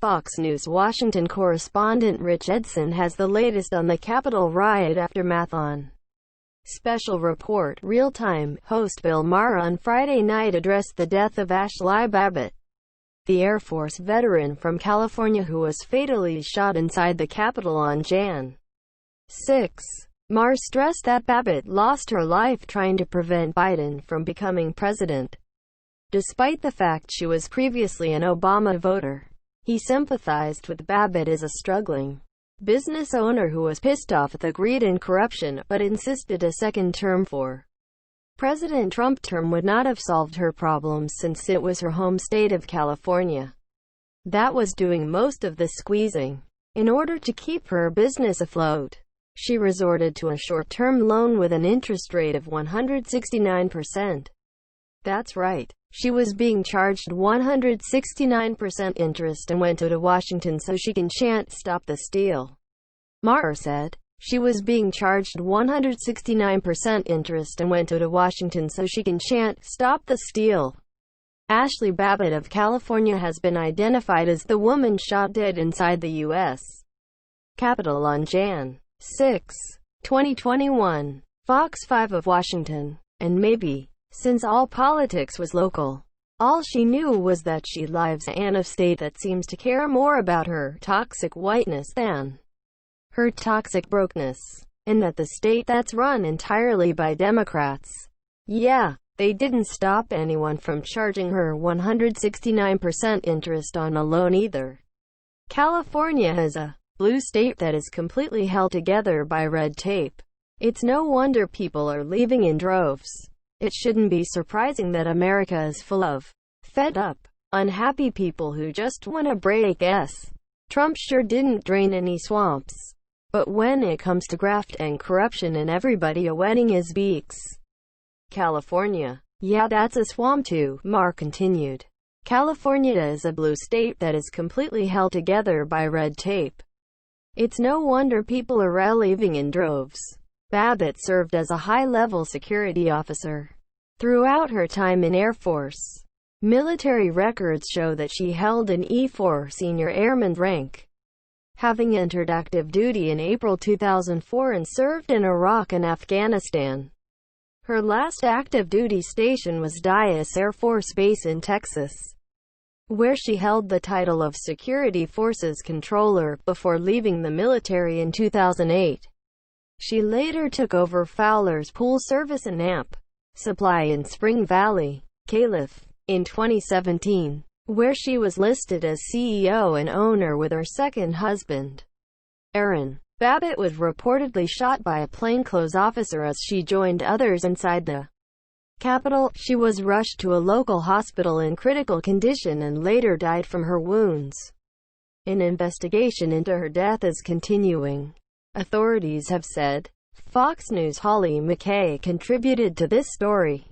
Fox News Washington correspondent Rich Edson has the latest on the Capitol riot aftermath on Special Report. Real-time. Host Bill Maher on Friday night addressed the death of Ashli Babbitt, the Air Force veteran from California who was fatally shot inside the Capitol on Jan. 6. Maher stressed that Babbitt lost her life trying to prevent Biden from becoming president. Despite the fact she was previously an Obama voter, he sympathized with Babbitt as a struggling business owner who was pissed off at the greed and corruption, but insisted a second term for President Trump term would not have solved her problems since it was her home state of California that was doing most of the squeezing. In order to keep her business afloat, she resorted to a short-term loan with an interest rate of 169%. That's right. She was being charged 169% interest and went to Washington so she can chant "Stop the Steal." Maher said. She was being charged 169% interest and went to Washington so she can chant "Stop the Steal." Ashli Babbitt of California has been identified as the woman shot dead inside the U.S. Capitol on Jan. 6, 2021. Fox 5 of Washington. And maybe, since all politics was local, all she knew was that she lives in a state that seems to care more about her toxic whiteness than her toxic brokenness, and that the state that's run entirely by Democrats. Yeah, they didn't stop anyone from charging her 169% interest on a loan either. California is a blue state that is completely held together by red tape. It's no wonder people are leaving in droves. It shouldn't be surprising that America is full of fed up, unhappy people who just want a break. Trump sure didn't drain any swamps. But when it comes to graft and corruption and everybody wetting his beaks, California, yeah, that's a swamp too, Maher continued. California is a blue state that is completely held together by red tape. It's no wonder people are leaving in droves. Babbitt served as a high-level security officer throughout her time in Air Force. Military records show that she held an E4 Senior Airman rank, having entered active duty in April 2004 and served in Iraq and Afghanistan. Her last active duty station was Dyess Air Force Base in Texas, where she held the title of Security Forces Controller before leaving the military in 2008. She later took over Fowler's pool service and amp supply in Spring Valley, Calif, in 2017, where she was listed as CEO and owner with her second husband, Aaron. Babbitt was reportedly shot by a plainclothes officer as she joined others inside the Capitol. She was rushed to a local hospital in critical condition and later died from her wounds. An investigation into her death is continuing, authorities have said. Fox News' Hollie McKay contributed to this story.